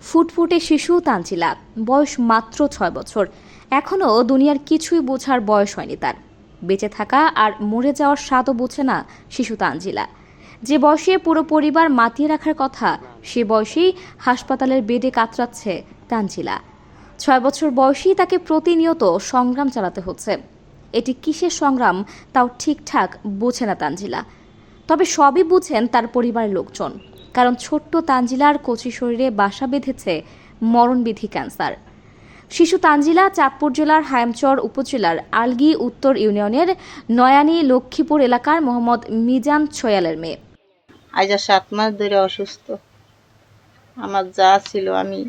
ফুটফুটে শিশু তানজিলা, বয়স মাত্র ৬ বছর। এখনও দুনিয়ার কিছুই বোঝার বয়স হয়নি তার। বেঁচে থাকা আর মরে যাওয়ার স্বাদও বোঝে না শিশু তানজিলা। যে বয়সে পুরো পরিবার মাতিয়ে রাখার কথা, সে বয়সেই হাসপাতালের বেডে কাতরাচ্ছে তানজিলা। ৬ বছর বয়সেই তাকে প্রতিনিয়ত সংগ্রাম চালাতে হচ্ছে। এটি কিসের সংগ্রাম তাও ঠিকঠাক বোঝে না তানজিলা। তবে সবই বুঝেন তার পরিবারের লোকজন, কারণ ছোট্ট তানজিলার কচি শরীরে বাসা বেঁধেছে মরণবিধি ক্যান্সার। শিশু তানজিলা চাঁদপুর জেলার হায়ামচর উপজেলার আলগি উত্তর ইউনিয়নের নয়ানী লক্ষ্মীপুর এলাকার মোহাম্মদ মিজান ছয়ালের মেয়ে। আজ 7 মাস ধরে অসুস্থ। আমার যা ছিল, আমি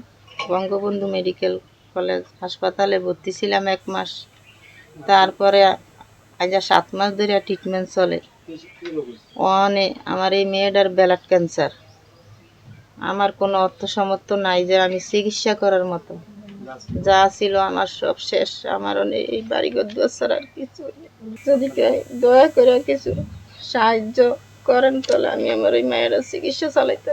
বঙ্গবন্ধু মেডিকেল কলেজ হাসপাতালে ভর্তি ছিলাম 1 মাস। তারপরে আজ 7 মাস ধরে ট্রিটমেন্ট চলে। আমার এই মেয়েটার ব্লাড ক্যান্সার। আমার কোনো অর্থ সামর্থ্য নাই যে আমি চিকিৎসা করার মতো। যা ছিল আমার সব শেষ। আমার এই বাড়িঘর দুয়ার ছাড়া আর কিছু নেই। যদি দয়া করে কিছু সাহায্য করেন তাহলে আমি আমার ওই মায়ের চিকিৎসা চালাইতে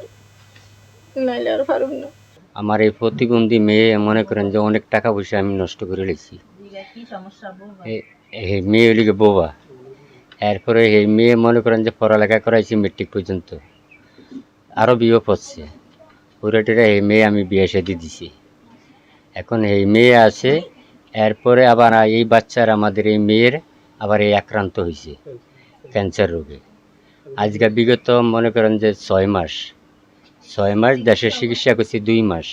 নাইলে আর পারুম না। আমার এই প্রতিবন্ধী মেয়ে মনে করেন যে অনেক টাকা পয়সা আমি নষ্ট করে লেছি। এই মেয়ে লিগে বোবা। এরপরে এই মেয়ে মনে করেন যে পড়ালেখা করাইছি মেট্রিক পর্যন্ত, আরও বিয়ে পড়ছে। পুরোটা এই মেয়ে আমি বিয়ে শাদী দিছি। এখন এই মেয়ে আছে, এরপরে আবার এই বাচ্চার আমাদের এই মেয়ের আবার এই আক্রান্ত হয়েছে ক্যান্সার রোগে। আজকে বিগত মনে করেন যে 6 মাস দেশে চিকিৎসা করছি 2 মাস।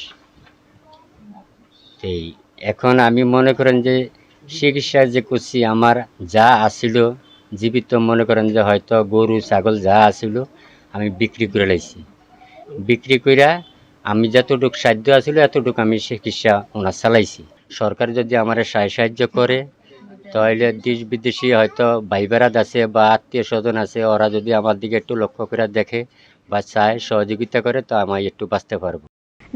এই এখন আমি মনে করেন যে চিকিৎসা যে করছি, আমার যা আসিল জীবিত মনে করেন যে হয়তো গরু ছাগল যা আসিল আমি বিক্রি করে লাইছি। বিক্রি কইরা আমি যতটুকু সাধ্য আছিল এতটুকু আমি চিকিৎসা ওনার চালাইছি। সরকার যদি আমার সাহায্য করে তাহলে দেশ বিদেশি হয়তো ভাই বেড়াদ আছে বা আত্মীয় স্বজন আছে, ওরা যদি আমার দিকে একটু লক্ষ্য করে দেখে বা চায় সহযোগিতা করে তো আমি একটু বাঁচতে পারবো।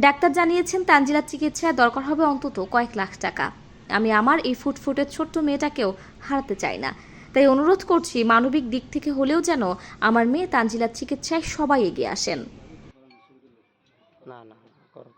ডাক্তার জানিয়েছেন তানজিলার চিকিৎসায় দরকার হবে অন্তত কয়েক লাখ টাকা। আমি আমার এই ফুটফুটে ছোট্ট মেয়েটাকেও হারাতে চাই না, তাই অনুরোধ করছি মানবিক দিক থেকে হলেও যেন আমার মেয়ে তানজিলার চিকিৎসায় সবাই এগিয়ে আসেন। না না করো।